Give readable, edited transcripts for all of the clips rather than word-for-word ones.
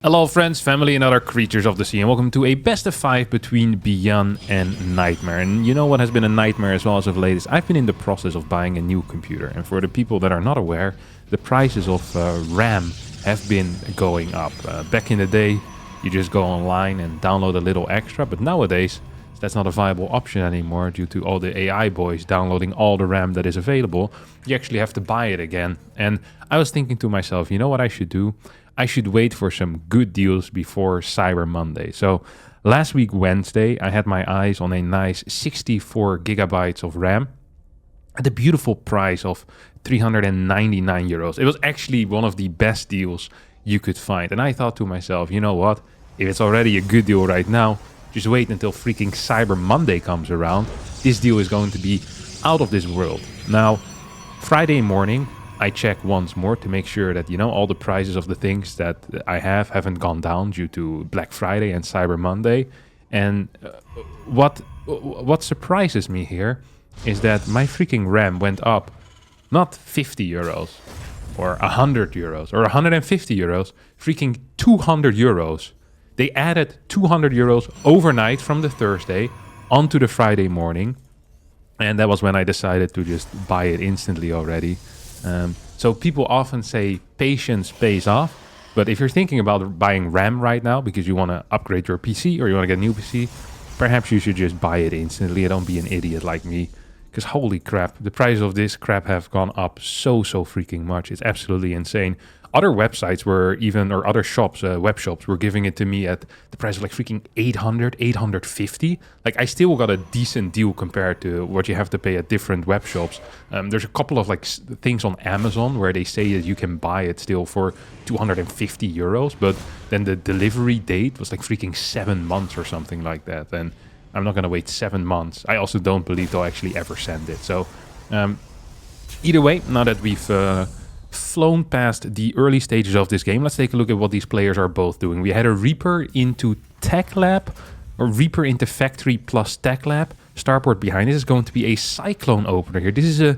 Hello friends, family and other creatures of the sea, and welcome to a best of 5 between Beyond and Nightmare. And you know what has been a nightmare as well as of late is I've been in the process of buying a new computer. And for the people that are not aware, the prices of RAM have been going up. Back in the day, you just go online and download a little extra, but nowadays that's not a viable option anymore due to all the AI boys downloading all the RAM that is available. You actually have to buy it again. And I was thinking to myself, you know what I should do? I should wait for some good deals before Cyber Monday. So last week, Wednesday, I had my eyes on a nice 64 gigabytes of RAM at a beautiful price of 399 euros. It was actually one of the best deals you could find. And I thought to myself, you know what? If it's already a good deal right now, just wait until freaking Cyber Monday comes around. This deal is going to be out of this world. Now, Friday morning, I check once more to make sure that, you know, all the prices of the things that I haven't gone down due to Black Friday and Cyber Monday. And what surprises me here is that my freaking RAM went up not 50 euros or 100 euros or 150 euros, freaking 200 euros. They added 200 euros overnight from the Thursday onto the Friday morning. And that was when I decided to just buy it instantly already. So people often say patience pays off, but if you're thinking about buying RAM right now because you want to upgrade your PC or you want to get a new PC, perhaps you should just buy it instantly and don't be an idiot like me. Because holy crap, the price of this crap have gone up so freaking much. It's absolutely insane. Other websites were even, or other shops, web shops, were giving it to me at the price of like freaking 800, 850. Like I still got a decent deal compared to what you have to pay at different web shops. There's a couple of like things on Amazon where they say that you can buy it still for 250 euros, but then the delivery date was like freaking 7 months or something like that. And I'm not going to wait 7 months. I also don't believe they'll actually ever send it. So either way, now that we've flown past the early stages of this game, let's take a look at what these players are both doing. We had a Reaper into Tech Lab, or Reaper into Factory plus Tech Lab. Starport behind this is going to be a Cyclone opener here. This is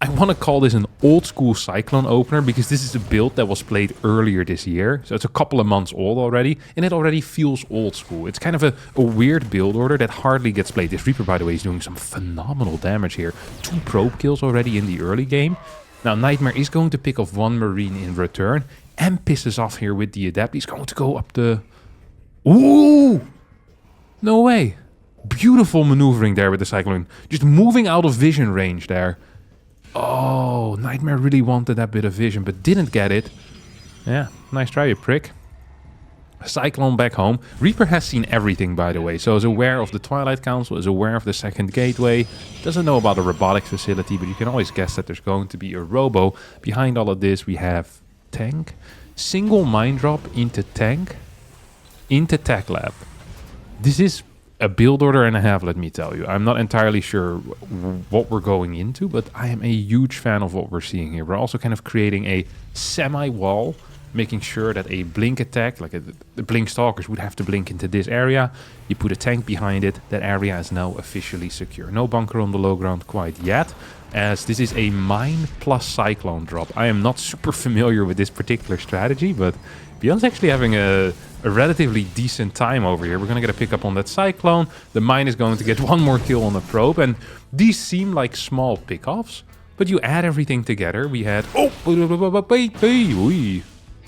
I want to call this an old school Cyclone opener because this is a build that was played earlier this year. So it's a couple of months old already, and it already feels old school. It's kind of a weird build order that hardly gets played. This Reaper, by the way, is doing some phenomenal damage here. 2 probe kills already in the early game. Now, Nightmare is going to pick off 1 Marine in return and pisses off here with the Adept. He's going to go up the... Ooh! No way. Beautiful maneuvering there with the Cyclone. Just moving out of vision range there. Oh, Nightmare really wanted that bit of vision, but didn't get it. Yeah, nice try, you prick. Cyclone back home. Reaper has seen everything, by the way, so is aware of the Twilight Council, is aware of the second gateway, doesn't know about the robotics facility, but you can always guess that there's going to be a robo. Behind all of this, we have tank, single mine drop into tank, into Tech Lab. This is a build order and a half, let me tell you. I'm not entirely sure what we're going into, but I am a huge fan of what we're seeing here. We're also kind of creating a semi-wall, making sure that a blink attack, like the blink stalkers would have to blink into this area. You put a tank behind it. That area is now officially secure. No bunker on the low ground quite yet, as this is a mine plus Cyclone drop. I am not super familiar with this particular strategy, but Beyond's actually having a relatively decent time over here. We're going to get a pick up on that Cyclone. The mine is going to get 1 more kill on the probe, and these seem like small pickoffs, but you add everything together. We had... Oh!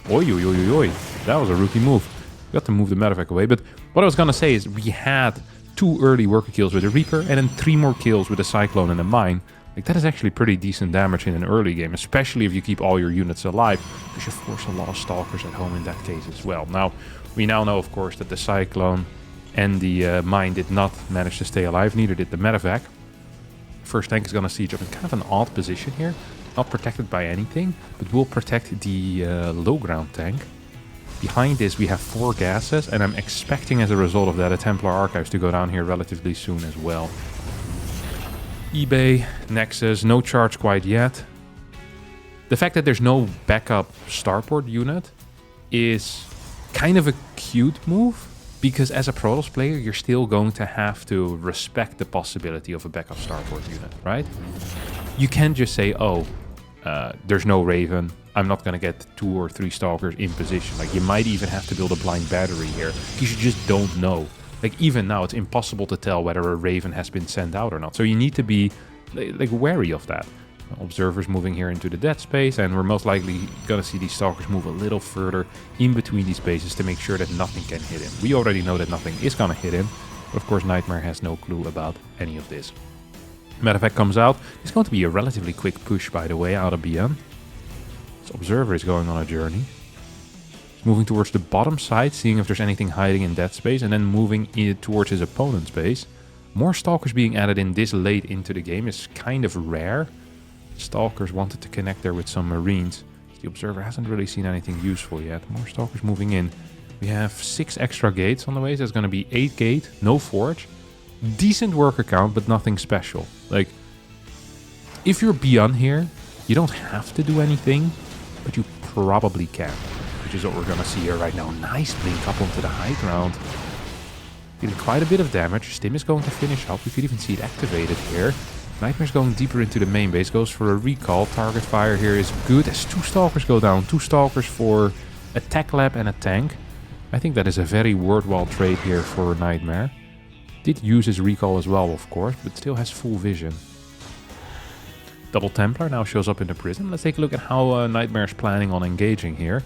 Oi. That was a rookie move. Got to move the medevac away. But what I was going to say is we had 2 early worker kills with the Reaper and then 3 more kills with the Cyclone and the mine. Like, that is actually pretty decent damage in an early game, especially if you keep all your units alive, because you force a lot of stalkers at home in that case as well. Now, we now know, of course, that the Cyclone and the mine did not manage to stay alive, neither did the medevac. First tank is going to siege up in kind of an odd position here. Not protected by anything, but will protect the low ground tank. Behind this, we have 4 gases, and I'm expecting as a result of that a Templar Archives to go down here relatively soon as well. eBay, Nexus, no charge quite yet. The fact that there's no backup starport unit is kind of a cute move, because as a Protoss player, you're still going to have to respect the possibility of a backup starport unit, right? You can't just say, oh, there's no Raven. I'm not going to get 2 or 3 Stalkers in position. Like, you might even have to build a blind battery here, because you just don't know. Like, even now, it's impossible to tell whether a Raven has been sent out or not. So you need to be, like, wary of that. Observers moving here into the dead space, and we're most likely going to see these Stalkers move a little further in between these bases to make sure that nothing can hit him. We already know that nothing is going to hit him, but of course Nightmare has no clue about any of this. Medevac comes out. It's going to be a relatively quick push, by the way, out of Beyond. This Observer is going on a journey. He's moving towards the bottom side, seeing if there's anything hiding in that space, and then moving towards his opponent's base. More Stalkers being added in this late into the game is kind of rare. Stalkers wanted to connect there with some Marines. The Observer hasn't really seen anything useful yet. More Stalkers moving in. We have 6 extra gates on the way. So there's going to be 8 gate, no forge. Decent worker count, but nothing special. Like, if you're beyond here, you don't have to do anything, but you probably can. Which is what we're going to see here right now. Nice blink up onto the high ground. Getting quite a bit of damage. Stim is going to finish up. We could even see it activated here. Nightmare's going deeper into the main base. Goes for a recall. Target fire here is good as 2 Stalkers go down. 2 Stalkers for a tech lab and a tank. I think that is a very worthwhile trade here for Nightmare. Did use his recall as well, of course, but still has full vision. Double Templar now shows up in the prison. Let's take a look at how Nightmare's planning on engaging here.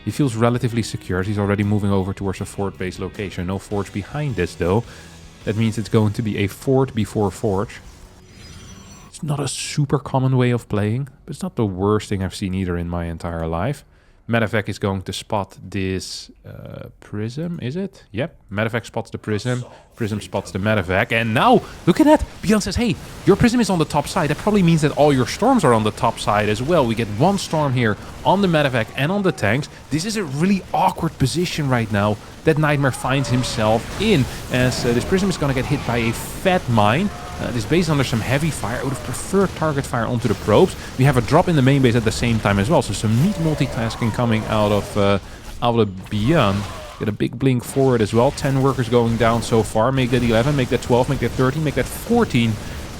He feels relatively secure. He's already moving over towards a fort base location. No forge behind this, though. That means it's going to be a fort before forge. It's not a super common way of playing, but it's not the worst thing I've seen either in my entire life. Medevac is going to spot this Prism, is it? Yep, Medevac spots the Prism. Prism spots the Medevac. And now, look at that! Beyond says, hey, your Prism is on the top side. That probably means that all your Storms are on the top side as well. We get 1 Storm here on the Medevac and on the tanks. This is a really awkward position right now that Nightmare finds himself in, as this Prism is going to get hit by a fat mine. This base is under some heavy fire. I would have preferred target fire onto the probes. We have a drop in the main base at the same time as well. So some neat multitasking coming out of Beyond. Get a big blink forward as well. 10 workers going down so far. Make that 11, make that 12, make that 13, make that 14.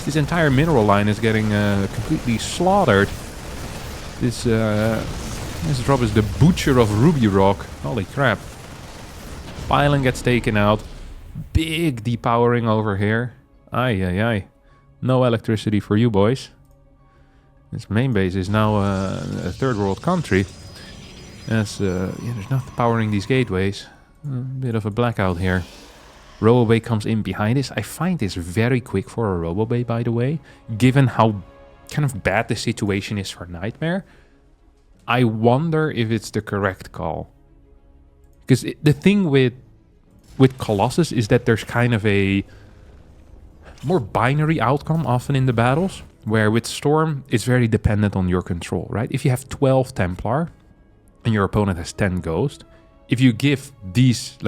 This entire mineral line is getting completely slaughtered. This drop is the Butcher of Ruby Rock. Holy crap. Pylon gets taken out. Big depowering over here. Aye. No electricity for you boys. This main base is now a third world country. As there's nothing powering these gateways. A bit of a blackout here. Robobay comes in behind this. I find this very quick for a Robobay, by the way. Given how kind of bad the situation is for Nightmare. I wonder if it's the correct call. Because the thing with Colossus is that there's kind of a more binary outcome often in the battles, where with Storm, it's very dependent on your control, right? If you have 12 Templar and your opponent has 10 Ghost, if you give these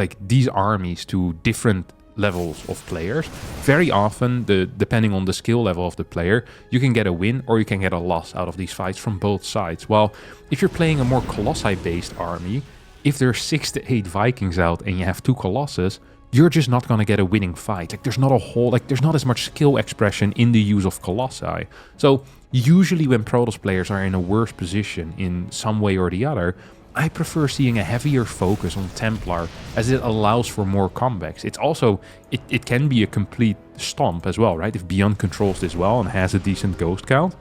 armies to different levels of players, very often, depending on the skill level of the player, you can get a win or you can get a loss out of these fights from both sides. While if you're playing a more Colossi-based army, if there's 6 to 8 Vikings out and you have 2 Colossus, you're just not going to get a winning fight. Like, there's not as much skill expression in the use of Colossi. So usually when Protoss players are in a worse position in some way or the other, I prefer seeing a heavier focus on Templar, as it allows for more comebacks. It's also, it can be a complete stomp as well, right? If Beyond controls this well and has a decent Ghost count.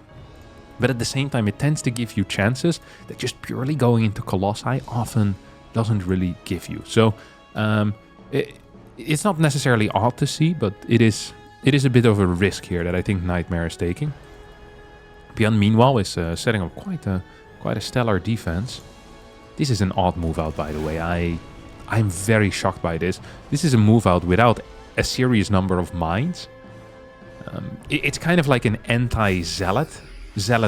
But at the same time, it tends to give you chances that just purely going into Colossi often doesn't really give you. So it's not necessarily odd to see, but it is a bit of a risk here that I think Nightmare is taking. Beyond, meanwhile, is setting up quite a stellar defense. This is an odd move out, by the way. I'm very shocked by this. This is a move out without a serious number of mines. It's kind of like an anti-Zealot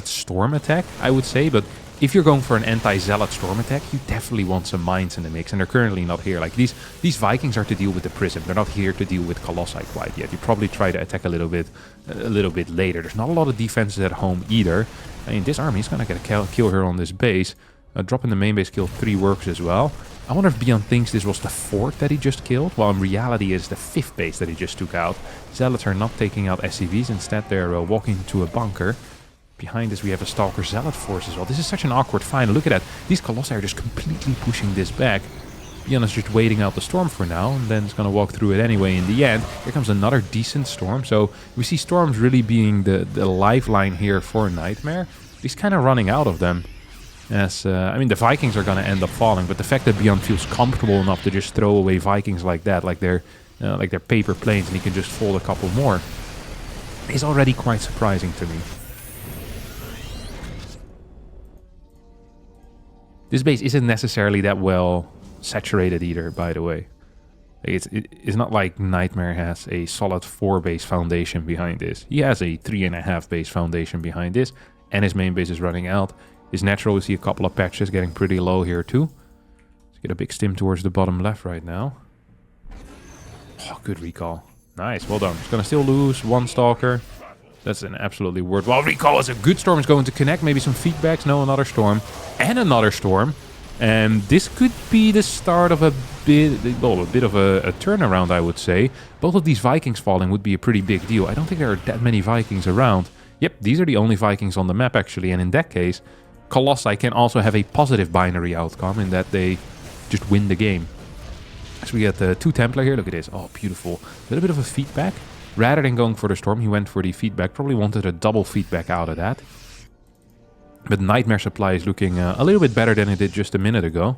Storm attack, I would say, but if you're going for an anti-Zealot Storm attack, you definitely want some mines in the mix, and they're currently not here. Like, these Vikings are to deal with the Prism. They're not here to deal with Colossi quite yet. You probably try to attack a little bit later. There's not a lot of defenses at home either. I mean, this army is going to get a kill here on this base. A drop in the main base killed 3 workers as well. I wonder if Beyond thinks this was the 4th that he just killed, while in reality it's the 5th base that he just took out. Zealots are not taking out SCVs. Instead, they're walking to a bunker. Behind us we have a Stalker Zealot force as well. This is such an awkward find. Look at that. These Colossi are just completely pushing this back. Beyond is just waiting out the storm for now, and then it's going to walk through it anyway in the end. Here comes another decent storm. So we see storms really being the lifeline here for Nightmare. He's kind of running out of them. As I mean, the Vikings are going to end up falling, but the fact that Beyond feels comfortable enough to just throw away Vikings like that, like they're paper planes, and he can just fold a couple more, is already quite surprising to me. This base isn't necessarily that well saturated either, by the way. It's not like Nightmare has a solid 4 base foundation behind this. He has a 3.5 base foundation behind this, and his main base is running out. It's natural we see a couple of patches getting pretty low here too. Let's get a big stim towards the bottom left right now. Oh, good recall. Nice, well done. He's gonna still lose one Stalker. That's an absolutely worthwhile recall as a good storm is going to connect. Maybe some feedbacks. No, another storm. And another storm. And this could be the start of a bit of a turnaround, I would say. Both of these Vikings falling would be a pretty big deal. I don't think there are that many Vikings around. Yep, these are the only Vikings on the map, actually. And in that case, Colossi can also have a positive binary outcome in that they just win the game. So we get the 2 Templar here. Look at this. Oh, beautiful. A little bit of a feedback. Rather than going for the storm, he went for the feedback. Probably wanted a double feedback out of that. But Nightmare supply is looking a little bit better than it did just a minute ago.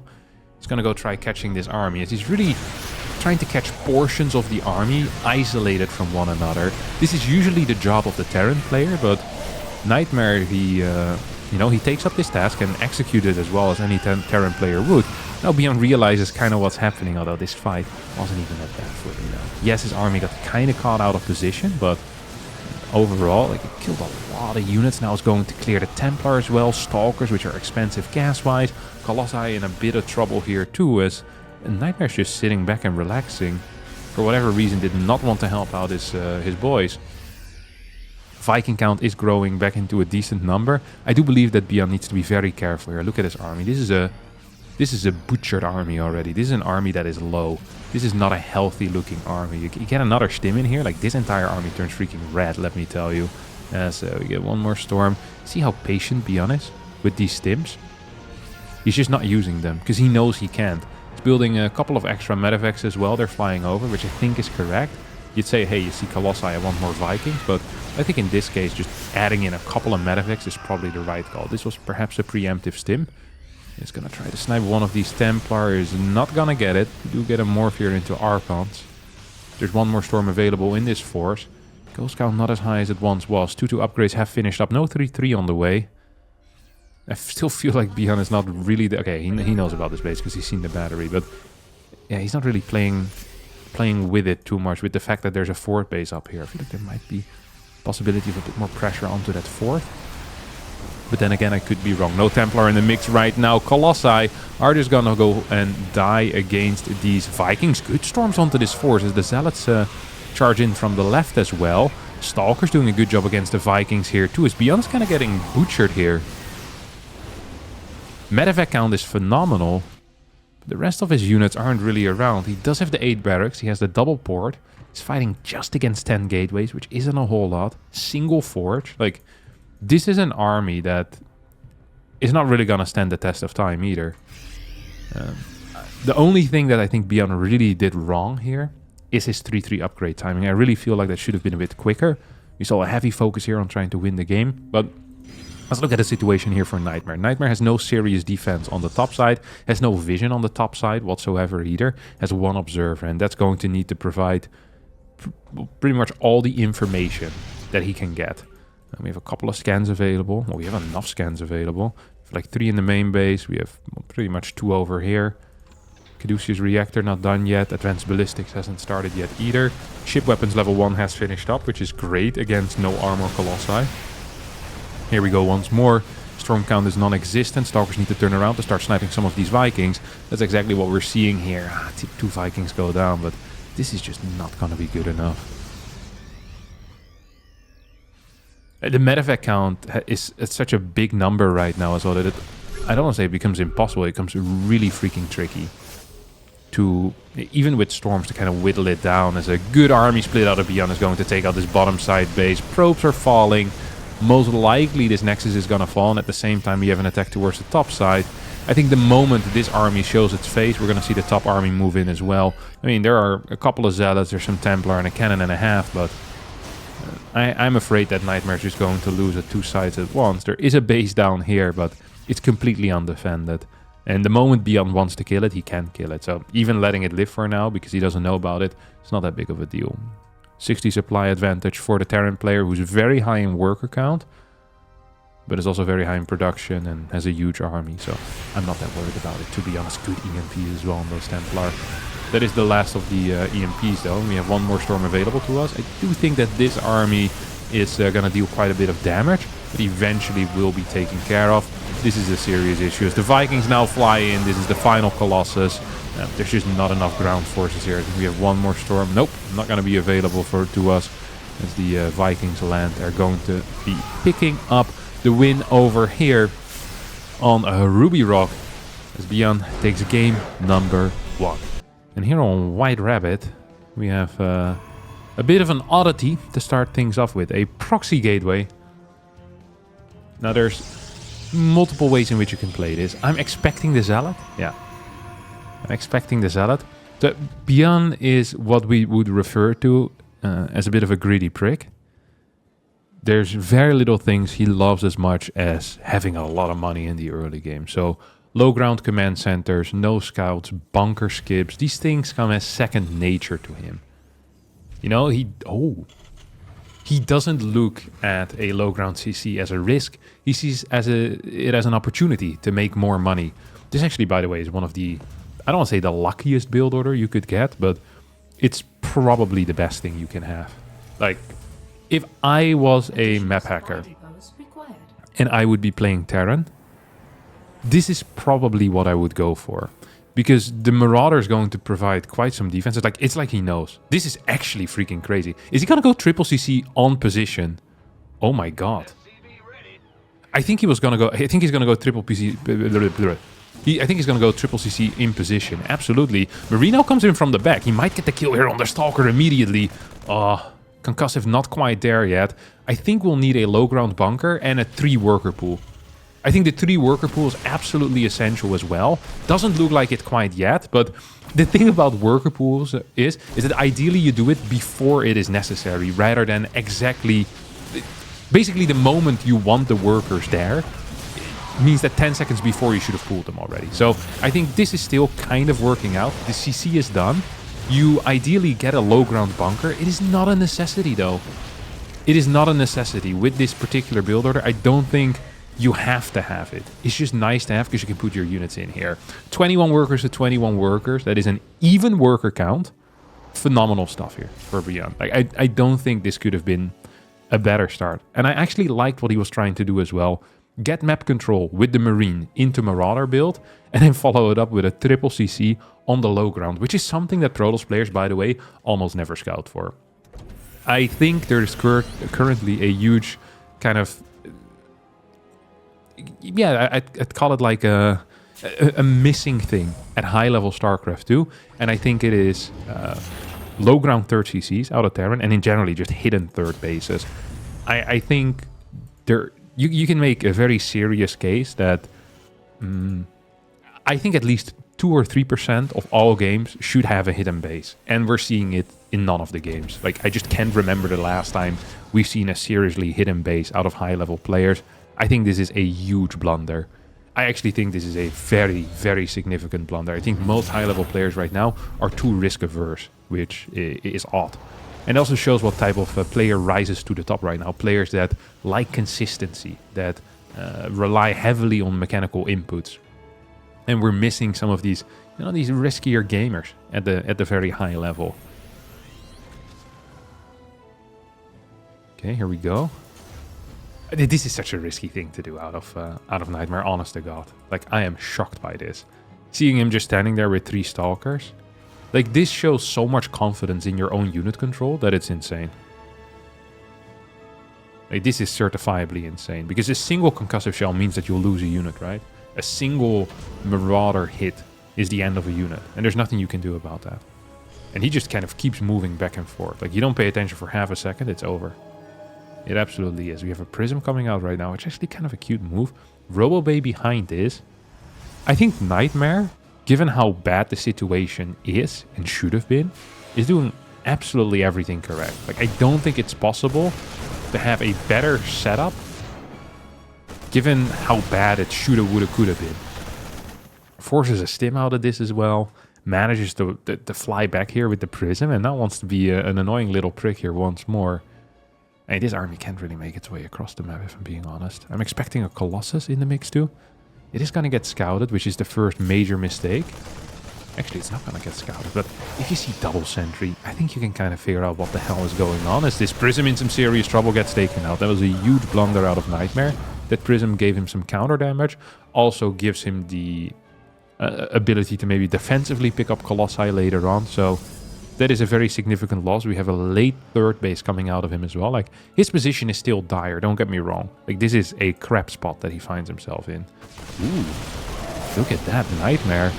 He's going to go try catching this army. As he's really trying to catch portions of the army isolated from one another. This is usually the job of the Terran player, but Nightmare, he takes up this task and executes it as well as any Terran player would. Now Beyond realizes kind of what's happening, although this fight wasn't even that bad for him now. Yes, his army got kind of caught out of position, but overall, like, it killed a lot of units. Now it's going to clear the Templar as well, Stalkers, which are expensive gas-wise. Colossi in a bit of trouble here too, as Nightmare's just sitting back and relaxing. For whatever reason, did not want to help out his boys. Viking count is growing back into a decent number. I do believe that Beyond needs to be very careful here. Look at his army. This is a butchered army already. This is an army that is low. This is not a healthy looking army. You get another stim in here. Like, this entire army turns freaking red, let me tell you. So we get one more storm. See how patient Beyond is with these stims? He's just not using them because he knows he can't. He's building a couple of extra medevacs as well. They're flying over, which I think is correct. You'd say, hey, you see Colossi, I want more Vikings. But I think in this case, just adding in a couple of medevacs is probably the right call. This was perhaps a preemptive stim. He's going to try to snipe one of these Templars. Not going to get it. We do get a Morph here into Archons. There's one more storm available in this force. Ghost count not as high as it once was. 2-2 upgrades have finished up. No 3-3 on the way. I still feel like Beyond is not really... Okay, he knows about this base because he's seen the battery. But yeah, he's not really playing with it too much. With the fact that there's a 4th base up here. I feel like there might be possibility of a bit more pressure onto that 4th. But then again, I could be wrong. No Templar in the mix right now. Colossi are just gonna go and die against these Vikings. Good storms onto this force as the Zealots charge in from the left as well. Stalker's doing a good job against the Vikings here too. As Beyond's kind of getting butchered here. Medevac count is phenomenal. But the rest of his units aren't really around. He does have the 8 barracks. He has the double port. He's fighting just against 10 gateways, which isn't a whole lot. Single forge. Like... This is an army that is not really going to stand the test of time either. The only thing that I think Beyond really did wrong here is his 3-3 upgrade timing. I really feel like that should have been a bit quicker. We saw a heavy focus here on trying to win the game. But let's look at the situation here for Nightmare. Nightmare has no serious defense on the top side. Has no vision on the top side whatsoever either. Has one observer. And that's going to need to provide pretty much all the information that he can get. And we have a couple of scans available. Well, we have enough scans available. Like 3 in the main base. We have pretty much 2 over here. Caduceus Reactor not done yet. Advanced Ballistics hasn't started yet either. Ship Weapons level 1 has finished up, which is great against no armor Colossi. Here we go once more. Storm count is non-existent. Stalkers need to turn around to start sniping some of these Vikings. That's exactly what we're seeing here. 2 Vikings go down, but this is just not going to be good enough. The medevac count is at such a big number right now as well that I don't want to say it becomes impossible. It becomes really freaking tricky to, even with storms, to kind of whittle it down as a good army split out of Beyond is going to take out this bottom side base. Probes are falling. most likely this Nexus is gonna fall, and at the same time we have an attack towards the top side. I think the moment this army shows its face, we're gonna see the top army move in as well. I mean, there are a couple of Zealots, there's some Templar and a cannon and a half, but I'm afraid that Nightmare is just going to lose at two sides at once. There is a base down here, but it's completely undefended. And the moment Beyond wants to kill it, he can kill it. So even letting it live for now, because he doesn't know about it, it's not that big of a deal. 60 supply advantage for the Terran player, who's very high in worker count, but is also very high in production and has a huge army. So I'm not that worried about it, to be honest. Good EMPs as well on those Templar. That is the last of the EMPs though. We have one more storm available to us. I do think that this army is going to deal quite a bit of damage, but eventually will be taken care of. This is a serious issue. As the Vikings now fly in, this is the final Colossus. There's just not enough ground forces here. I think we have one more storm. Nope, not going to be available to us. As the Vikings land, they're going to be picking up the win over here on Ruby Rock. As Beyond takes game number 1. And here on White Rabbit, we have a bit of an oddity to start things off with. A proxy gateway. Now there's multiple ways in which you can play this. I'm expecting the Zealot. Yeah. I'm expecting the Zealot. The Beyond is what we would refer to as a bit of a greedy prick. There's very little things he loves as much as having a lot of money in the early game. So low ground command centers, no scouts, bunker skips. These things come as second nature to him. You know, he doesn't look at a low ground CC as a risk. He sees it as an opportunity to make more money. This actually, by the way, is one of the, I don't want to say the luckiest build order you could get, but it's probably the best thing you can have. Like, if I was a map hacker and I would be playing Terran, this is probably what I would go for. Because the Marauder is going to provide quite some defense. It's like he knows. This is actually freaking crazy. Is he going to go triple CC on position? Oh my god. I think he was going to go... I think he's going to go triple PC... I think he's going to go triple CC in position. Absolutely. Marino comes in from the back. He might get the kill here on the Stalker immediately. Concussive not quite there yet. I think we'll need a low ground bunker and a 3 worker pool. I think the 3 worker pool is absolutely essential as well. Doesn't look like it quite yet, but the thing about worker pools is that ideally you do it before it is necessary, rather than exactly... Basically, the moment you want the workers there means that 10 seconds before you should have pulled them already. So I think this is still kind of working out. The CC is done. You ideally get a low ground bunker. It is not a necessity though. It is not a necessity. With this particular build order, I don't think you have to have it. It's just nice to have because you can put your units in here. 21 workers to 21 workers. That is an even worker count. Phenomenal stuff here for Beyond. Like, I don't think this could have been a better start. And I actually liked what he was trying to do as well. Get map control with the Marine into Marauder build, and then follow it up with a triple CC on the low ground, which is something that Protoss players, by the way, almost never scout for. I think there's currently a huge kind of... Yeah, I'd call it like a missing thing at high-level StarCraft 2, and I think it is low ground third CCs out of Terran, and in generally just hidden third bases. I think there... You can make a very serious case that I think at least 2 or 3% of all games should have a hidden base. And we're seeing it in none of the games. Like, I just can't remember the last time we've seen a seriously hidden base out of high-level players. I think this is a huge blunder. I actually think this is a very, very significant blunder. I think most high-level players right now are too risk-averse, which is odd. And also shows what type of player rises to the top right now. Players that like consistency, that rely heavily on mechanical inputs. And we're missing some of these, you know, these riskier gamers at the very high level. Okay, here we go. This is such a risky thing to do out of Nightmare, honest to God. Like, I am shocked by this. Seeing him just standing there with 3 Stalkers. Like, this shows so much confidence in your own unit control that it's insane. Like, this is certifiably insane. Because a single concussive shell means that you'll lose a unit, right? A single Marauder hit is the end of a unit. And there's nothing you can do about that. And he just kind of keeps moving back and forth. Like, you don't pay attention for half a second, it's over. It absolutely is. We have a Prism coming out right now, which is actually kind of a cute move. Robobay behind this. I think Nightmare, given how bad the situation is and should have been, is doing absolutely everything correct. Like, I don't think it's possible to have a better setup given how bad it shoulda, woulda, coulda been. Forces a stim out of this as well. Manages to fly back here with the Prism, and now wants to be an annoying little prick here once more. And this army can't really make its way across the map, if I'm being honest. I'm expecting a Colossus in the mix too. It is going to get scouted, which is the first major mistake. Actually, it's not going to get scouted, but if you see double sentry, I think you can kind of figure out what the hell is going on. As this Prism in some serious trouble gets taken out. That was a huge blunder out of Nightmare. That Prism gave him some counter damage. Also gives him the ability to maybe defensively pick up Colossi later on. So that is a very significant loss. We have a late third base coming out of him as well. Like, his position is still dire, don't get me wrong. Like, this is a crap spot that he finds himself in. Ooh, look at that Nightmare.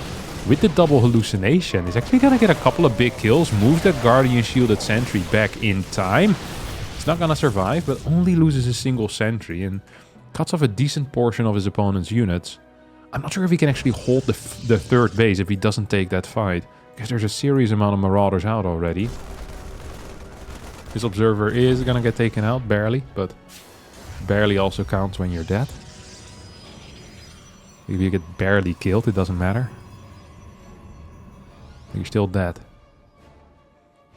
With the double hallucination, he's actually gonna get a couple of big kills. Moves that Guardian Shielded Sentry back in time. He's not gonna survive, but only loses a single sentry and cuts off a decent portion of his opponent's units. I'm not sure if he can actually hold the third base if he doesn't take that fight. Because there's a serious amount of Marauders out already. His Observer is gonna get taken out, barely, but barely also counts when you're dead. If you get barely killed, it doesn't matter. You're still dead.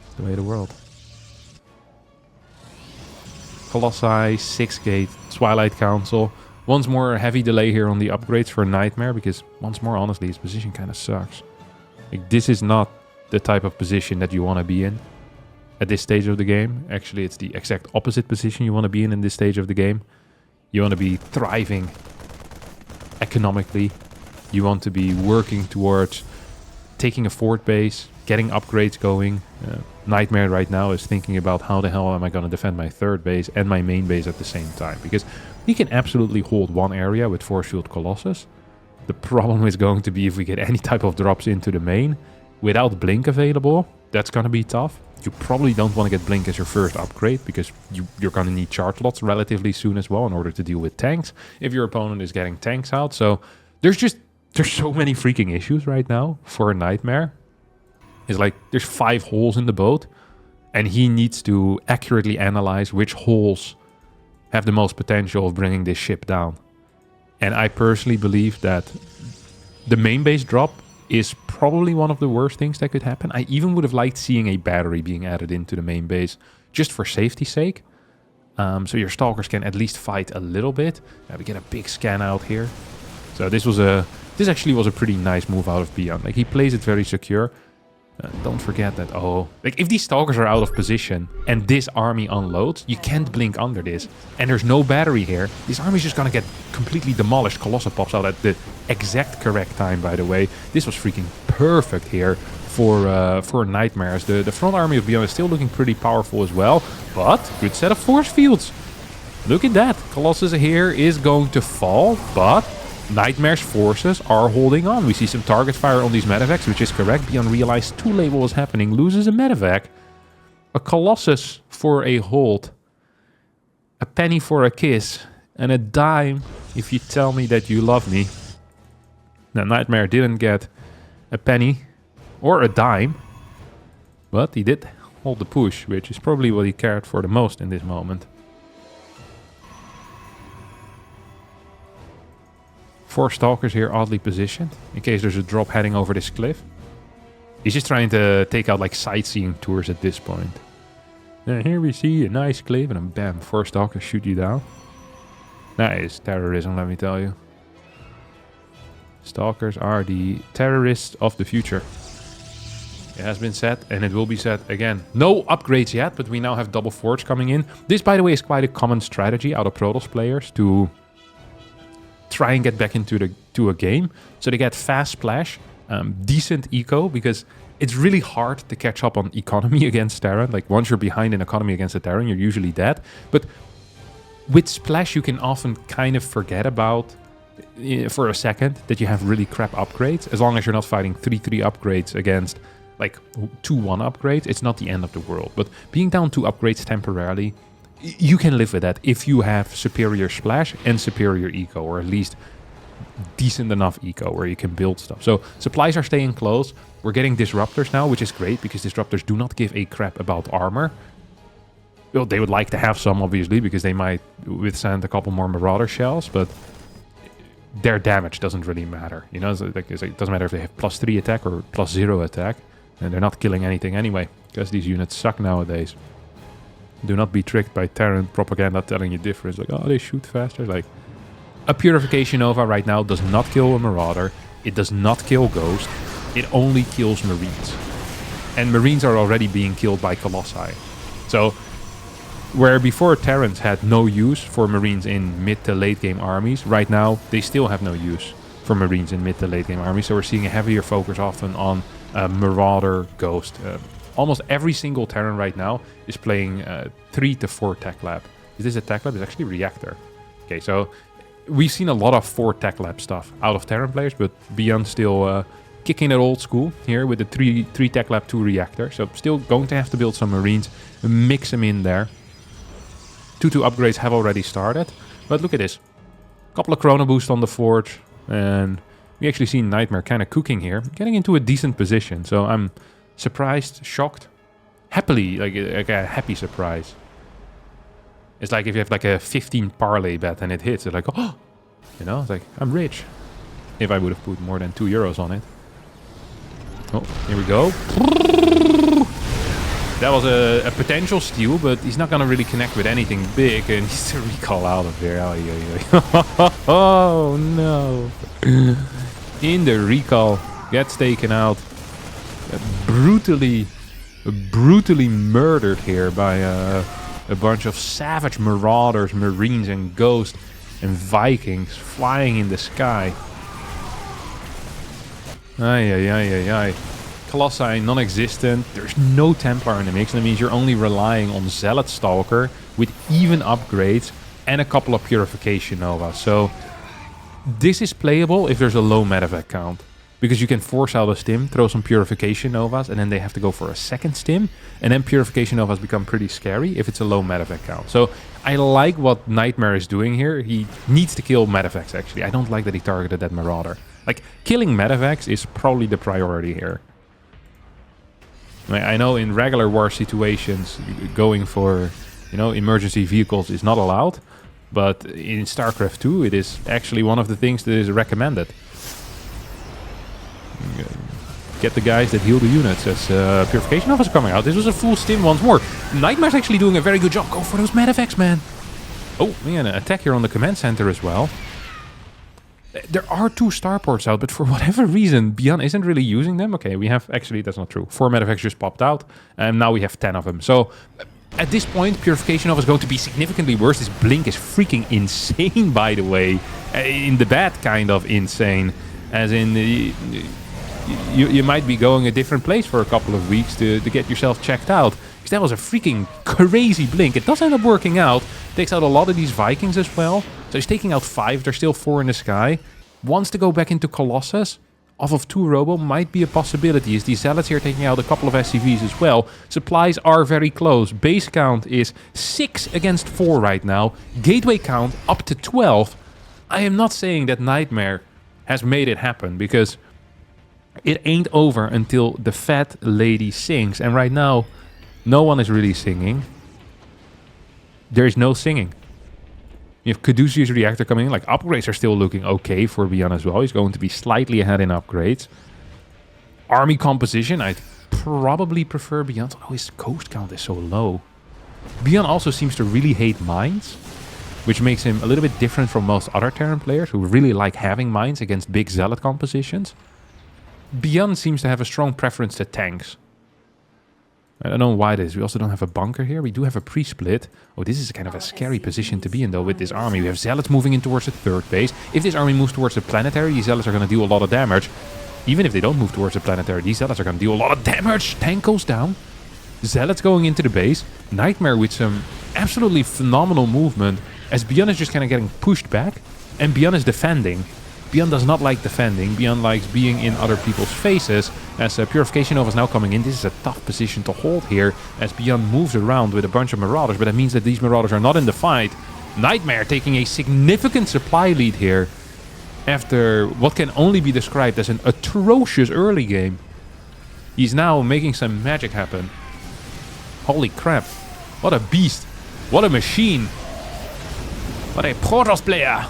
It's the way of the world. Colossi, 6 gate, Twilight Council. Once more, a heavy delay here on the upgrades for Nightmare, because once more, honestly, his position kind of sucks. Like, this is not the type of position that you want to be in at this stage of the game. Actually, it's the exact opposite position you want to be in this stage of the game. You want to be thriving economically. You want to be working towards taking a fort base, getting upgrades going. Nightmare right now is thinking about how the hell am I going to defend my third base and my main base at the same time. Because he can absolutely hold one area with Force Field Colossus. The problem is going to be if we get any type of drops into the main without Blink available, that's going to be tough. You probably don't want to get Blink as your first upgrade because you're going to need charge lots relatively soon as well in order to deal with tanks if your opponent is getting tanks out. So there's so many freaking issues right now for a Nightmare. It's like there's 5 holes in the boat and he needs to accurately analyze which holes have the most potential of bringing this ship down. And I personally believe that the main base drop is probably one of the worst things that could happen. I even would have liked seeing a battery being added into the main base just for safety's sake. So your Stalkers can at least fight a little bit. We get a big scan out here. So this actually was a pretty nice move out of Beyond. Like, he plays it very secure. Don't forget that, like, if these Stalkers are out of position and this army unloads, you can't blink under this. And there's no battery here. This army's just gonna get completely demolished. Colossal pops out at the exact correct time, by the way. This was freaking perfect here for Nightmares. The front army of Beyond is still looking pretty powerful as well, but good set of force fields. Look at that. Colossus here is going to fall, but Nightmare's forces are holding on. We see some target fire on these medevacs, which is correct. Beyond realized too late what was happening. Loses a medevac. A Colossus for a hold. A penny for a kiss. And a dime if you tell me that you love me. Now, Nightmare didn't get a penny or a dime. But he did hold the push, which is probably what he cared for the most in this moment. 4 Stalkers here oddly positioned, in case there's a drop heading over this cliff. He's just trying to take out like sightseeing tours at this point. Now here we see a nice cliff and then bam, 4 Stalkers shoot you down. That is terrorism, let me tell you. Stalkers are the terrorists of the future. It has been said and it will be said again. No upgrades yet, but we now have double forts coming in. This, by the way, is quite a common strategy out of Protoss players to try and get back into a game. So they get fast splash, decent eco, because it's really hard to catch up on economy against Terran. Like, once you're behind in economy against a Terran, you're usually dead. But with splash, you can often kind of forget about, for a second, that you have really crap upgrades. As long as you're not fighting 3-3 upgrades against, like, 2-1 upgrades, it's not the end of the world. But being down 2 upgrades temporarily you can live with that if you have superior splash and superior eco, or at least decent enough eco where you can build stuff. So supplies are staying close. We're getting disruptors now, which is great because disruptors do not give a crap about armor. Well, they would like to have some, obviously, because they might withstand a couple more marauder shells, but their damage doesn't really matter. You know, it doesn't matter if they have +3 attack or +0 attack, and they're not killing anything anyway, because these units suck nowadays. Do not be tricked by Terran propaganda telling you different. Like, oh, they shoot faster. Like, a Purification Nova right now does not kill a Marauder. It does not kill Ghost. It only kills Marines. And Marines are already being killed by Colossi. So, where before Terrans had no use for Marines in mid to late game armies, right now they still have no use for Marines in mid to late game armies. So we're seeing a heavier focus often on Marauder, Ghost. Almost every single Terran right now is playing 3 to 4 Tech Lab. Is this a Tech Lab? It's actually Reactor. Okay, so we've seen a lot of 4 Tech Lab stuff out of Terran players, but Beyond still kicking it old school here with the 3 Tech Lab, 2 Reactor. So still going to have to build some Marines, mix them in there. 2-2 upgrades have already started, but look at this. Couple of Chrono Boost on the Forge, and we actually see Nightmare kind of cooking here, getting into a decent position. So I'm surprised, shocked, happily, like a happy surprise. It's like if you have like a 15 parlay bet and it hits, it's like, oh, you know, it's like, I'm rich. If I would have put more than €2 on it. Oh, here we go. That was a potential steal, but he's not going to really connect with anything big, and he's to recall out of there. Oh, no. In the recall, gets taken out. Brutally murdered here by a bunch of savage marauders, Marines, and Ghosts, and Vikings flying in the sky. Ay. Colossi non-existent, there's no Templar in the mix, and that means you're only relying on Zealot Stalker with even upgrades and a couple of Purification Novas. So this is playable if there's a low medevac count, because you can force out a stim, throw some Purification Novas, and then they have to go for a second stim, and then Purification Novas become pretty scary if it's a low medevac count. So I like what Nightmare is doing here. He needs to kill medevacs, actually. I don't like that he targeted that Marauder. Like, killing medevacs is probably the priority here. I know in regular war situations, going for, you know, emergency vehicles is not allowed, but in StarCraft 2, it is actually one of the things that is recommended. Get the guys that heal the units as Purification Novas are coming out. This was a full stim once more. Nightmare's actually doing a very good job. Go for those medevacs, man. Oh, man, an attack here on the command center as well. There are 2 starports out, but for whatever reason, Beyond isn't really using them. Okay, we have... Actually, that's not true. 4 medevacs just popped out, and now we have 10 of them. So, at this point, Purification Nova is going to be significantly worse. This blink is freaking insane, by the way. In the bad kind of insane. As in, you might be going a different place for a couple of weeks to get yourself checked out. Because that was a freaking crazy blink. It does end up working out. Takes out a lot of these Vikings as well. So he's taking out 5. There's still 4 in the sky. Wants to go back into Colossus. Off of 2 Robo might be a possibility. Is these Zealots here taking out a couple of SCVs as well. Supplies are very close. Base count is 6 against 4 right now. Gateway count up to 12. I am not saying that Nightmare has made it happen, because it ain't over until the fat lady sings. And right now, no one is really singing. There is no singing. You have Caduceus Reactor coming in. Like, upgrades are still looking okay for Beyond as well. He's going to be slightly ahead in upgrades. Army composition, I'd probably prefer Beyond. Oh, his coast count is so low. Beyond also seems to really hate mines, which makes him a little bit different from most other Terran players who really like having mines against big Zealot compositions. Beyond seems to have a strong preference to tanks. I don't know why this is. We also don't have a bunker here. We do have a pre-split. Oh, this is kind of a scary position to be in, though, with this army. We have Zealots moving in towards the 3rd base. If this army moves towards the planetary, these Zealots are going to deal a lot of damage. Even if they don't move towards the planetary, these Zealots are going to deal a lot of damage. Tank goes down. Zealots going into the base. Nightmare with some absolutely phenomenal movement, as Beyond is just kind of getting pushed back, and Beyond is defending. Beyond does not like defending. Beyond likes being in other people's faces. As Purification Nova is now coming in, this is a tough position to hold here. As Beyond moves around with a bunch of Marauders, but that means that these Marauders are not in the fight. Nightmare taking a significant supply lead here after what can only be described as an atrocious early game. He's now making some magic happen. Holy crap. What a beast. What a machine. What a Protoss player.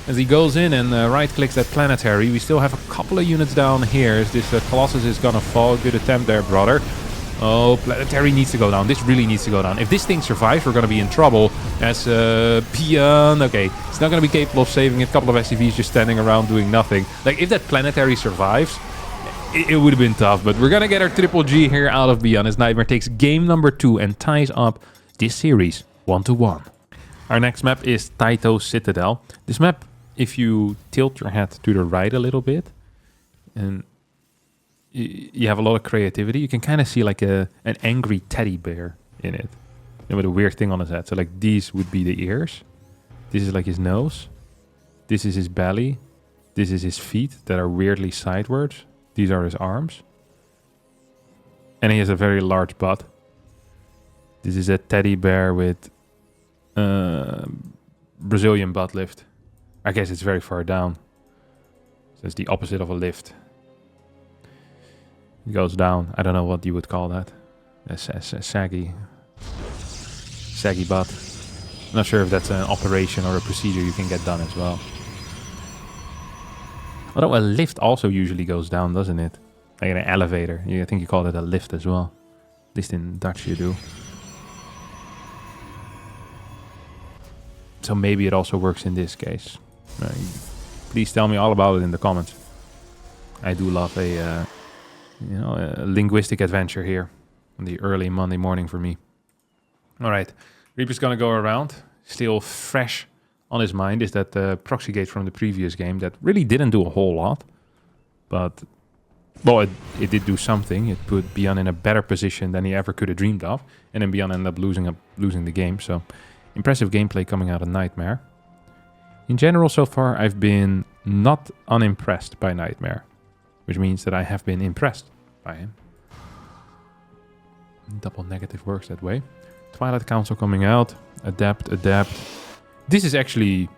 As he goes in and right-clicks that planetary. We still have a couple of units down here. As this Colossus is gonna fall. Good attempt there, brother. Oh, planetary needs to go down. This really needs to go down. If this thing survives, we're gonna be in trouble. As Beyond... Okay, it's not gonna be capable of saving it. A couple of SCVs just standing around doing nothing. Like, if that planetary survives, it would have been tough. But we're gonna get our triple G here out of Beyond as Nightmare takes game number 2 and ties up this series 1-1. Our next map is Taito Citadel. This map, if you tilt your head to the right a little bit, and you have a lot of creativity, you can kind of see like an angry teddy bear in it, and with a weird thing on his head. So like these would be the ears. This is like his nose. This is his belly. This is his feet that are weirdly sidewards. These are his arms. And he has a very large butt. This is a teddy bear with Brazilian butt lift. I guess it's very far down. So it's the opposite of a lift. It goes down. I don't know what you would call that. A saggy butt. I'm not sure if that's an operation or a procedure you can get done as well. Although a lift also usually goes down, doesn't it? Like an elevator. I think you call it a lift as well. At least in Dutch you do. So maybe it also works in this case. Please tell me all about it in the comments. I do love a linguistic adventure here on the early Monday morning for me. All right, Reaper's gonna go around. Still fresh on his mind is that proxy gate from the previous game that really didn't do a whole lot, but well, it did do something. It put Beyond in a better position than he ever could have dreamed of, and then Beyond ended up losing the game. So impressive gameplay coming out of Nightmare. In general, so far, I've been not unimpressed by Nightmare, which means that I have been impressed by him. Double negative works that way. Twilight Council coming out. Adapt. This is actually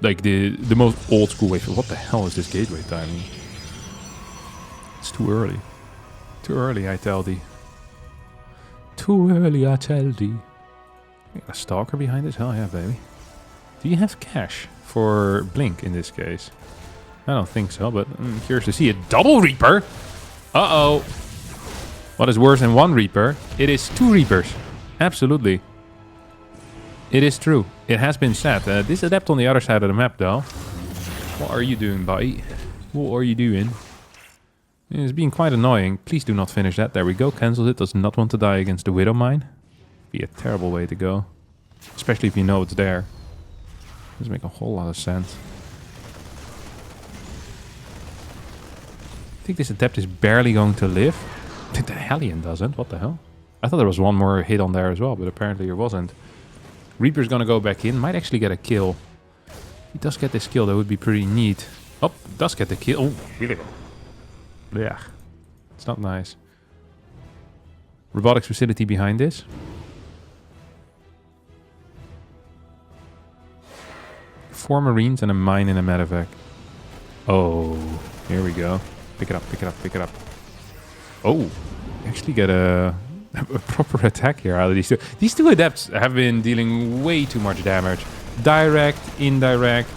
like the most old school way. What the hell is this gateway timing? It's too early. Too early, I tell thee. Too early, I tell thee. A stalker behind this? Hell yeah, baby. Do you have cash for Blink in this case? I don't think so, but I'm curious to see. A double Reaper? Uh-oh. What is worse than one Reaper? It is 2 Reapers. Absolutely. It is true. It has been said. This Adept on the other side of the map, though. What are you doing, buddy? What are you doing? It's being quite annoying. Please do not finish that. There we go. Cancels it. Does not want to die against the Widow Mine. Be a terrible way to go. Especially if you know it's there. Doesn't make a whole lot of sense. I think this Adept is barely going to live. The Hellion doesn't. What the hell? I thought there was one more hit on there as well, but apparently there wasn't. Reaper's gonna go back in. Might actually get a kill. If he does get this kill, that would be pretty neat. Oh, does get the kill. Oh, really? Yeah. It's not nice. Robotics facility behind this. 4 Marines and a mine in a medevac. Oh, here we go. Pick it up. Oh, actually get a proper attack here out of these two. These two Adepts have been dealing way too much damage. Direct, indirect.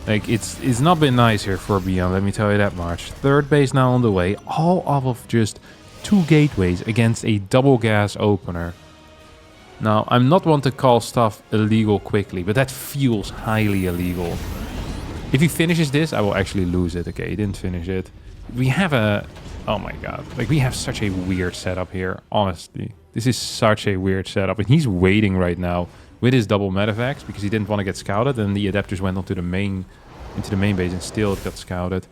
Like, it's not been nice here for Beyond, let me tell you that much. Third base now on the way. All off of just 2 gateways against a double gas opener. Now, I'm not one to call stuff illegal quickly, but that feels highly illegal. If he finishes this, I will actually lose it. Okay, he didn't finish it. We have a... Oh my god. Like, we have such a weird setup here, honestly. This is such a weird setup. And he's waiting right now with his double medevacs because he didn't want to get scouted. And the Adapters went into the main base and still got scouted.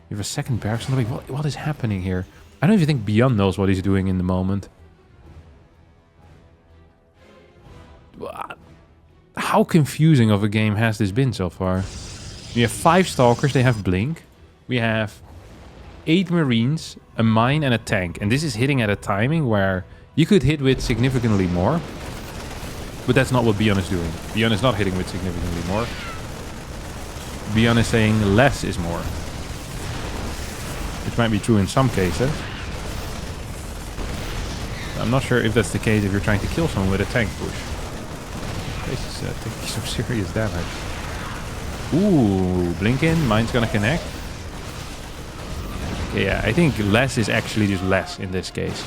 We have a second barracks on the way. What is happening here? I don't even think Beyond knows what he's doing in the moment. How confusing of a game has this been so far? We have 5 stalkers, they have blink. We have 8 marines, a mine and a tank. And this is hitting at a timing where you could hit with significantly more. But that's not what Beyond is doing. Beyond is not hitting with significantly more. Beyond is saying less is more. Which might be true in some cases. I'm not sure if that's the case if you're trying to kill someone with a tank push. This is taking some serious damage. Ooh, blink in, mine's gonna connect. Okay, yeah, I think less is actually just less in this case.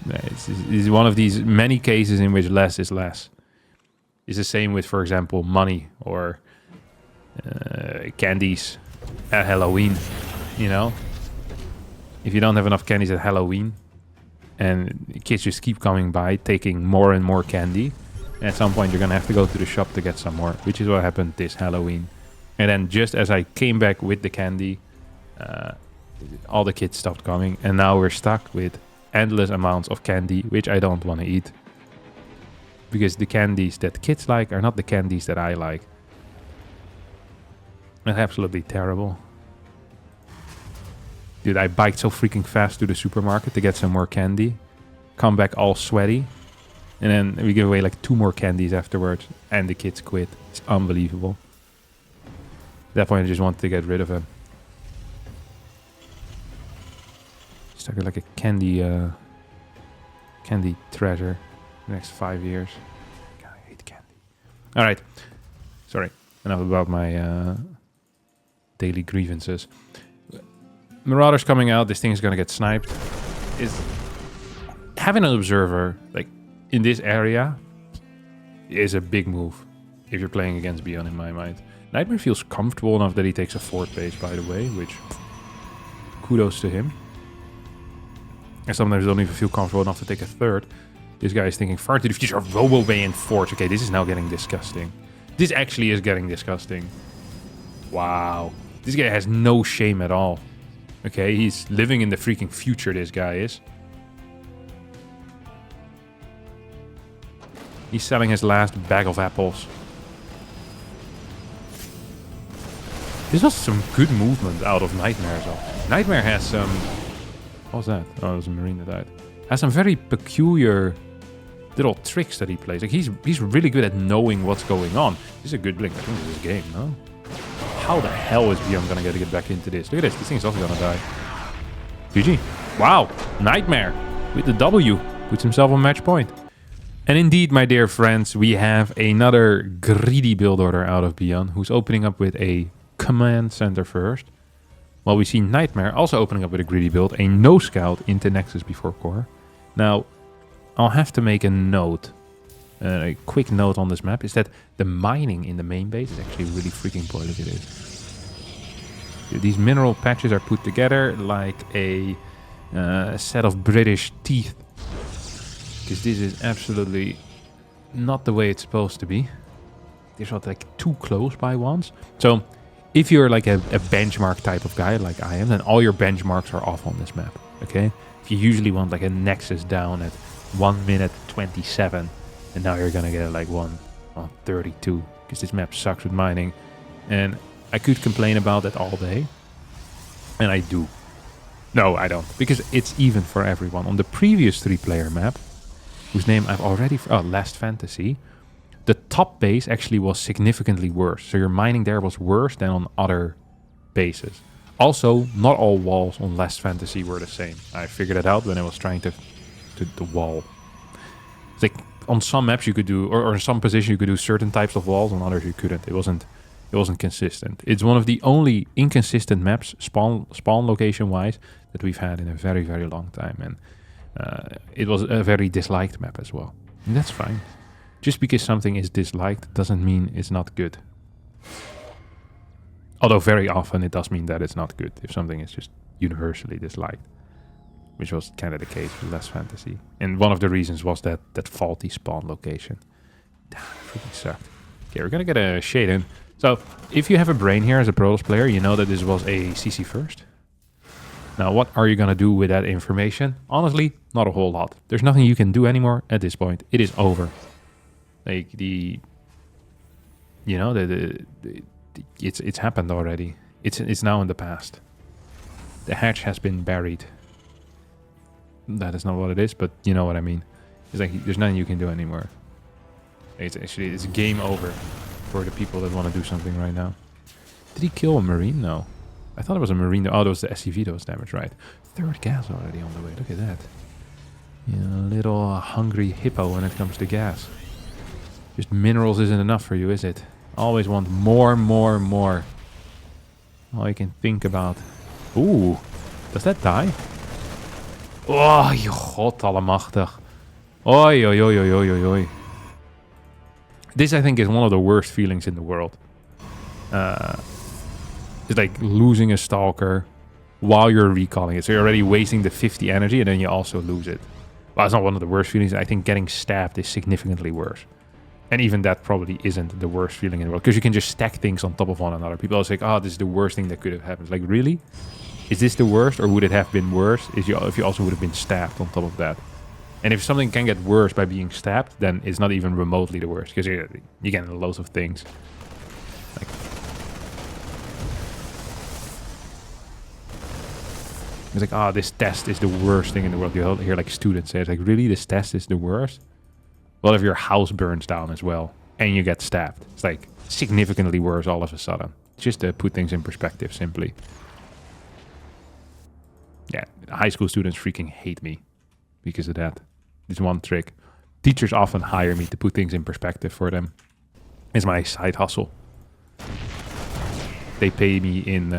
It's one of these many cases in which less is less. It's the same with, for example, money or candies at Halloween, you know? If you don't have enough candies at Halloween and kids just keep coming by taking more and more candy, at some point you're gonna have to go to the shop to get some more, which is what happened this Halloween. And then just as I came back with the candy, all the kids stopped coming, and now we're stuck with endless amounts of candy, which I don't want to eat. Because the candies that kids like are not the candies that I like. That's absolutely terrible. Dude, I biked so freaking fast to the supermarket to get some more candy. Come back all sweaty. And then we give away like 2 more candies afterwards. And the kids quit. It's unbelievable. At that point I just wanted to get rid of him. Stuck like a candy treasure the next 5 years. God, I hate candy. Alright. Sorry. Enough about my daily grievances. Marauders coming out. This thing is gonna get sniped. Having an observer like in this area is a big move if you're playing against Beyond, in my mind. Nightmare feels comfortable enough that he takes a 4th base, by the way, which kudos to him. I sometimes don't even feel comfortable enough to take a 3rd. This guy is thinking far to the future. Robo Bay and forts. Okay, this is now getting disgusting. This actually is getting disgusting. Wow. This guy has no shame at all. Okay, he's living in the freaking future, this guy is. He's selling his last bag of apples. This was some good movement out of Nightmare as well. Nightmare has some... What was that? Oh, it was a marine that died. Has some very peculiar little tricks that he plays. Like he's really good at knowing what's going on. This is a good blink. I think this is game, no? How the hell is Beyond gonna get back into this? Look at this. This thing's also gonna die. GG. Wow. Nightmare with the W. Puts himself on match point. And indeed, my dear friends, we have another greedy build order out of Beyond, who's opening up with a command center first. While we see Nightmare also opening up with a greedy build, a no scout into Nexus before core. Now, I'll have to make a note. A quick note on this map is that the mining in the main base is actually really freaking poor. Look at this. These mineral patches are put together like a set of British teeth. Because this is absolutely not the way it's supposed to be. These are like too close by once. So if you're like a benchmark type of guy like I am, then all your benchmarks are off on this map. Okay? If you usually want like a Nexus down at 1 minute 27, and now you're gonna get like 1:32 because this map sucks with mining. And I could complain about that all day. And I do. No, I don't. Because it's even for everyone. On the previous 3-player map, whose name I've already... Oh, Last Fantasy. The top base actually was significantly worse. So your mining there was worse than on other bases. Also, not all walls on Last Fantasy were the same. I figured it out when I was trying to wall. It's like on some maps you could do, or in some positions you could do certain types of walls, on others you couldn't. It wasn't consistent. It's one of the only inconsistent maps, spawn location wise, that we've had in a very, very long time. And it was a very disliked map as well. And that's fine. Just because something is disliked doesn't mean it's not good. Although very often it does mean that it's not good if something is just universally disliked. Which was kind of the case with Last Fantasy. And one of the reasons was that faulty spawn location. Damn, it freaking sucked. Okay, we're gonna get a shade in. So, if you have a brain here as a Protoss player, you know that this was a CC first. Now, what are you gonna do with that information? Honestly, not a whole lot. There's nothing you can do anymore at this point. It is over. Like, the You know, it's happened already. It's now in the past. The hatch has been buried. That is not what it is, but you know what I mean. It's like there's nothing you can do anymore. It's game over for the people that want to do something right now. Did he kill a Marine? No. I thought it was a Marine. Oh, that was the SCV that was damaged, right? Third gas already on the way. Look at that. You know, a little hungry hippo when it comes to gas. Just minerals isn't enough for you, is it? Always want more, more, more. All you can think about. Ooh. Does that die? Oh, god allemachtig. Oi, oi, oi, oi, oi, oi, oi. This, I think, is one of the worst feelings in the world. It's like losing a stalker while you're recalling it. So you're already wasting the 50 energy and then you also lose it. Well, it's not one of the worst feelings. I think getting stabbed is significantly worse. And even that probably isn't the worst feeling in the world. Because you can just stack things on top of one another. People are like, oh, this is the worst thing that could have happened. It's like, really? Is this the worst? Or would it have been worse if you also would have been stabbed on top of that? And if something can get worse by being stabbed, then it's not even remotely the worst. Because you get loads of things. Like, it's like, oh, this test is the worst thing in the world. You hear like students say, it's like, really, this test is the worst? Well, if your house burns down as well and you get stabbed, it's like significantly worse all of a sudden. Just to put things in perspective, simply. Yeah, high school students freaking hate me because of that. This one trick. Teachers often hire me to put things in perspective for them. It's my side hustle. They pay me in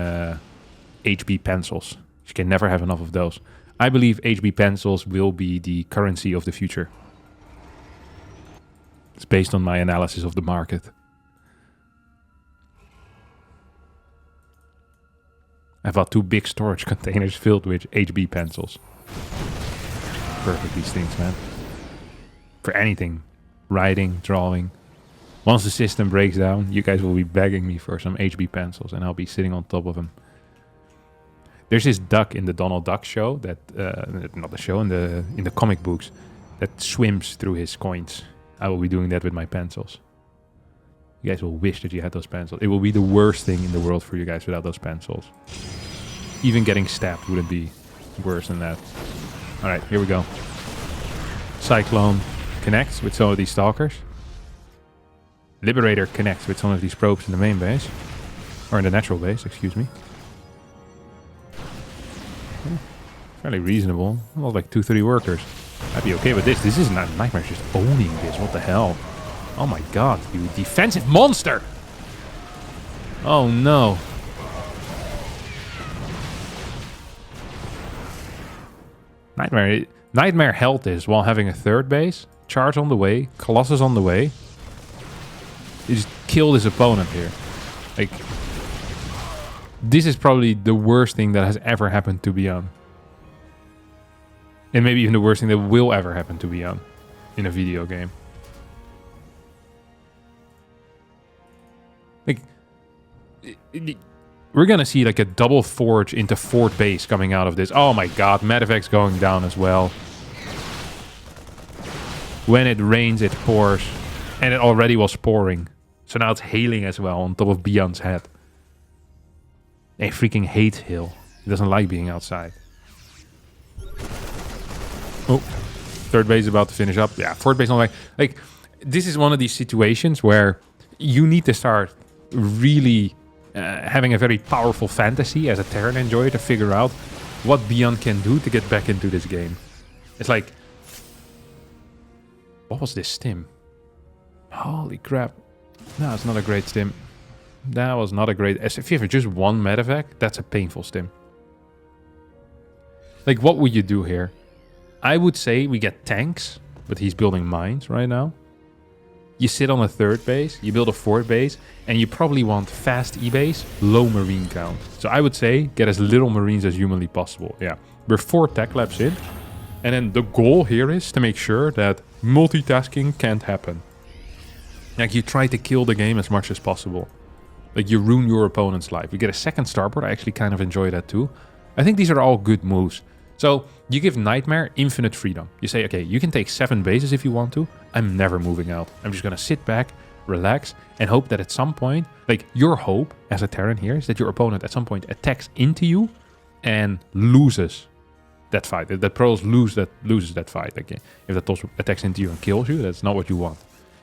HB pencils. You can never have enough of those. I believe HB pencils will be the currency of the future. It's based on my analysis of the market. I've got 2 big storage containers filled with HB pencils. Perfect, these things, man. For anything. Writing, drawing. Once the system breaks down, you guys will be begging me for some HB pencils and I'll be sitting on top of them. There's this duck in the Donald Duck show that not the show, in the comic books that swims through his coins. I will be doing that with my pencils. You guys will wish that you had those pencils. It will be the worst thing in the world for you guys without those pencils. Even getting stabbed wouldn't be worse than that. Alright, here we go. Cyclone connects with some of these stalkers. Liberator connects with some of these probes in the main base. Or in the natural base, excuse me. Fairly reasonable. Well, like 2-3 workers. I'd be okay with this. This isn't a nightmare, just owning this. What the hell? Oh my god, you defensive monster! Oh no. Nightmare held this while having a third base. Charge on the way. Colossus on the way. He just killed his opponent here. Like, this is probably the worst thing that has ever happened to Beyond. And maybe even the worst thing that will ever happen to Beyond in a video game. Like, we're gonna see like a double forge into fourth base coming out of this. Oh my god, Medevac's going down as well. When it rains, it pours. And it already was pouring. So now it's hailing as well on top of Beyond's head. He freaking hates hail. He doesn't like being outside. Oh, third base is about to finish up. Yeah, fourth base on the way. Like, this is one of these situations where you need to start really having a very powerful fantasy as a Terran enjoyer to figure out what Beyond can do to get back into this game. It's like, what was this stim? Holy crap. No, it's not a great stim. That was not a great... If you have just one medevac, that's a painful stim. Like, what would you do here? I would say we get tanks, but he's building mines right now. You sit on a third base, you build a fourth base, and you probably want fast E-base, low marine count. So I would say get as little marines as humanly possible. Yeah, we're 4 tech labs in. And then the goal here is to make sure that multitasking can't happen. Like, you try to kill the game as much as possible. Like, you ruin your opponent's life. You get a second starboard. I actually kind of enjoy that too. I think these are all good moves. So, you give Nightmare infinite freedom. You say, okay, you can take 7 bases if you want to. I'm never moving out. I'm just going to sit back, relax, and hope that at some point, like your hope as a Terran here is that your opponent at some point attacks into you and loses that fight. That Protoss loses that fight. Like if the Toss attacks into you and kills you, that's not what you want.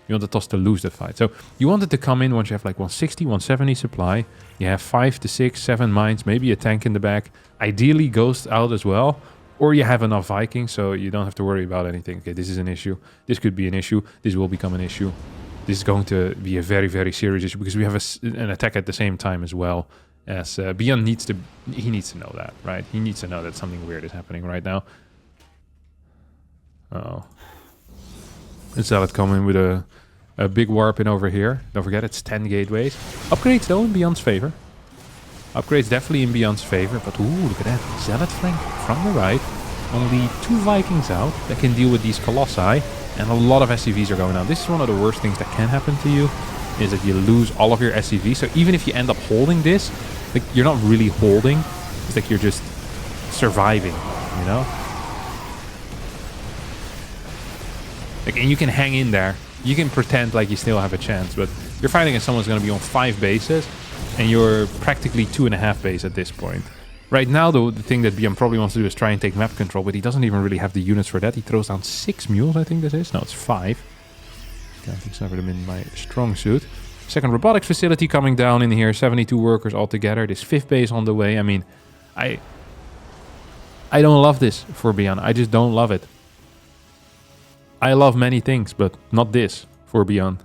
You want the Toss to lose that fight. So you want it to come in once you have like 160, 170 supply. You have 5 to 6, 7 mines, maybe a tank in the back. Ideally Ghost out as well. Or you have enough Vikings, so you don't have to worry about anything. Okay, this is an issue. This could be an issue. This will become an issue. This is going to be a very, very serious issue because we have an attack at the same time as well. As Beyond needs to know that, right? He needs to know that something weird is happening right now. Oh. And Zealot coming with a big warp in over here. Don't forget, it's 10 gateways. Upgrades though in Beyond's favor. Upgrades definitely in Beyond's favor, but ooh, look at that. Zealot flank from the right. Only 2 Vikings out that can deal with these Colossi, and a lot of SCVs are going out. This is one of the worst things that can happen to you, is that you lose all of your SCVs. So even if you end up holding this, like you're not really holding. It's like you're just surviving, you know? Like, and you can hang in there. You can pretend like you still have a chance, but you're fighting against someone who's going to be on 5 bases, and you're practically 2.5 base at this point. Right now, though, the thing that BM probably wants to do is try and take map control, but he doesn't even really have the units for that. He throws down 6 mules, I think this is. No, it's 5. It's never been my strong suit. Second robotics facility coming down in here. 72 workers altogether. This 5th base on the way. I mean, I don't love this for Beyond. I just don't love it. I love many things, but not this for Beyond.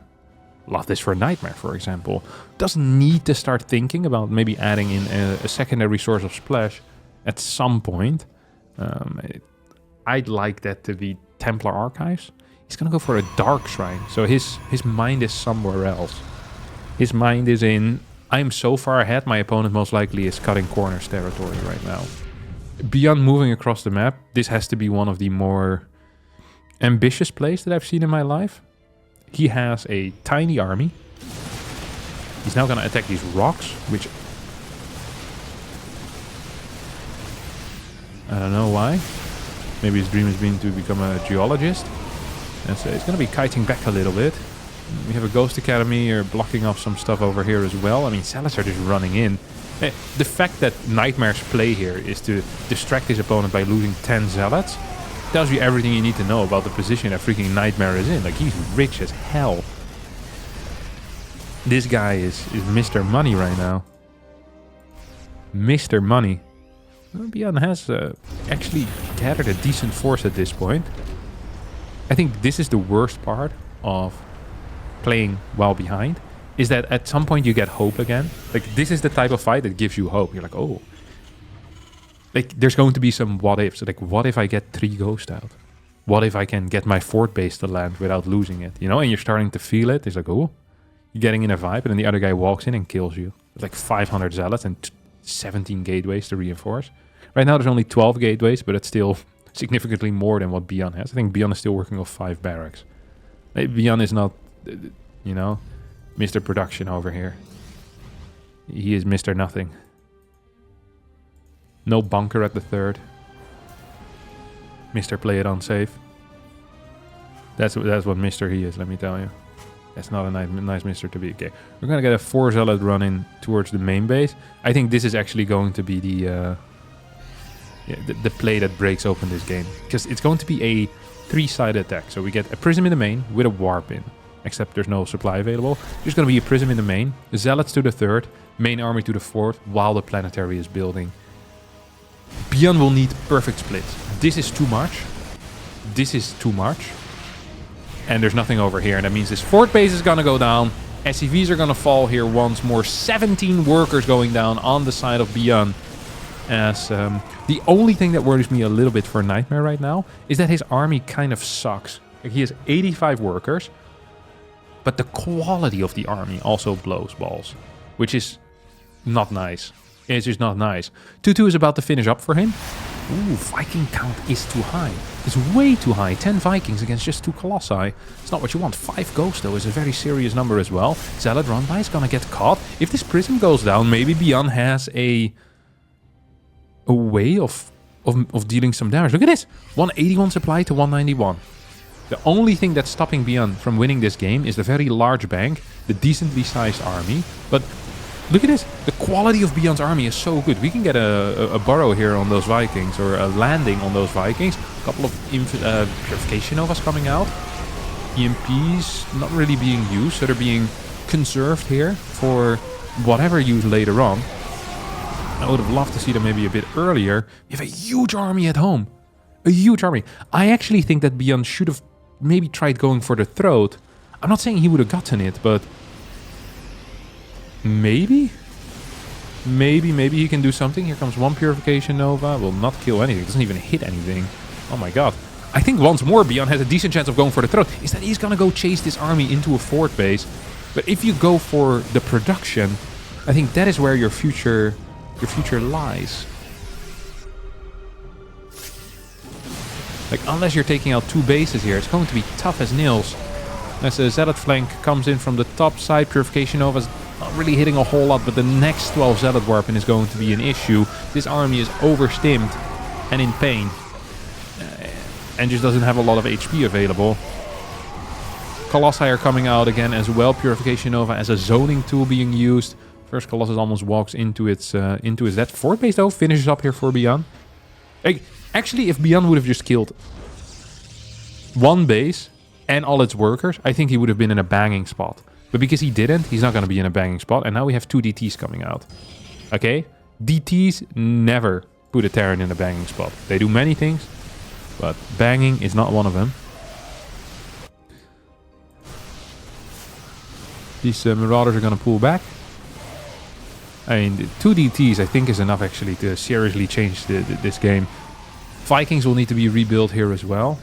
Love this for Nightmare, for example. Doesn't need to start thinking about maybe adding in a secondary source of splash at some point. I'd like that to be Templar Archives. He's gonna go for a Dark Shrine, so his mind is somewhere else. His mind is in, I'm so far ahead, my opponent most likely is cutting corners territory right now. Beyond moving across the map, this has to be one of the more ambitious plays that I've seen in my life. He has a tiny army. He's now going to attack these rocks, which I don't know why. Maybe his dream has been to become a geologist. And so he's going to be kiting back a little bit. We have a Ghost Academy here blocking off some stuff over here as well. I mean, Zealots are just running in. The fact that Nightmare's play here is to distract his opponent by losing 10 Zealots tells you everything you need to know about the position that freaking Nightmare is in. Like, he's rich as hell. This guy is Mr. Money right now. Mr. Money. Beyond has actually gathered a decent force at this point. I think this is the worst part of playing while behind, is that at some point you get hope again. Like, this is the type of fight that gives you hope. You're like, oh. Like, there's going to be some what ifs. Like, what if I get 3 Ghost out? What if I can get my fort base to land without losing it? You know, and you're starting to feel it. It's like, oh, you're getting in a vibe, and then the other guy walks in and kills you. It's like 500 Zealots and 17 gateways to reinforce. Right now there's only 12 gateways, but it's still significantly more than what Beyond has. I think Beyond is still working off 5 barracks. Beyond is not, you know, Mr. Production over here. He is Mr. Nothing. No bunker at the 3rd. Mr. Play it unsafe. That's what Mr. he is, let me tell you. That's not a nice Mr. to be. Okay, we're gonna get a 4 Zealot run in towards the main base. I think this is actually going to be the play that breaks open this game, because it's going to be a 3-sided attack. So we get a Prism in the main with a Warp in, except there's no supply available. There's going to be a Prism in the main, Zealots to the 3rd, main army to the 4th, while the planetary is building. Beyond will need perfect splits. This is too much. This is too much. And there's nothing over here. And that means this fort base is going to go down. SCVs are going to fall here once more. 17 workers going down on the side of Beyond. As the only thing that worries me a little bit for Nightmare right now is that his army kind of sucks. Like, he has 85 workers, but the quality of the army also blows balls, which is not nice. It's just not nice. 2-2 is about to finish up for him. Ooh, Viking count is too high. It's way too high. 10 Vikings against just 2 Colossi. It's not what you want. 5 Ghosts, though, is a very serious number as well. Zealot run by is gonna get caught. If this Prism goes down, maybe Beyond has a way of dealing some damage. Look at this. 181 supply to 191. The only thing that's stopping Beyond from winning this game is the very large bank, the decently sized army. But look at this. The quality of Beyond's army is so good. We can get a burrow here on those Vikings, or a landing on those Vikings. A couple of Purification Novas coming out. EMPs not really being used, so they're being conserved here for whatever use later on. I would have loved to see them maybe a bit earlier. We have a huge army at home. A huge army. I actually think that Beyond should have maybe tried going for the throat. I'm not saying he would have gotten it, but maybe he can do something. Here comes one Purification Nova. Will not kill anything. Doesn't even hit anything. Oh my god. I think once more Beyond has a decent chance of going for the throat. Is that he's gonna go chase this army into a fort base. But if you go for the production, I think that is where your future lies. Like, unless you're taking out 2 bases here, it's going to be tough as nails. As the Zealot flank comes in from the top side, Purification Nova's not really hitting a whole lot, but the next 12 Zealot Warping is going to be an issue. This army is overstimmed and in pain. And just doesn't have a lot of HP available. Colossi are coming out again as well. Purification Nova as a zoning tool being used. First Colossus almost walks into its that fort base though. Finishes up here for Beyond. Like, actually, if Beyond would have just killed 1 base and all its workers, I think he would have been in a banging spot. But because he didn't, he's not going to be in a banging spot. And now we have 2 DTs coming out. Okay? DTs never put a Terran in a banging spot. They do many things, but banging is not one of them. These Marauders are going to pull back. I mean, 2 DTs I think is enough actually to seriously change this game. Vikings will need to be rebuilt here as well.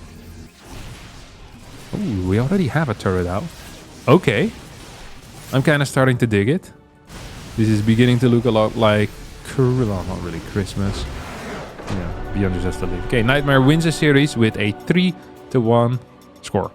Ooh, we already have a turret out. Okay. I'm kind of starting to dig it. This is beginning to look a lot like... Well, not really Christmas. Yeah, Beyond just has to leave. Okay, Nightmare wins the series with a 3-1 score.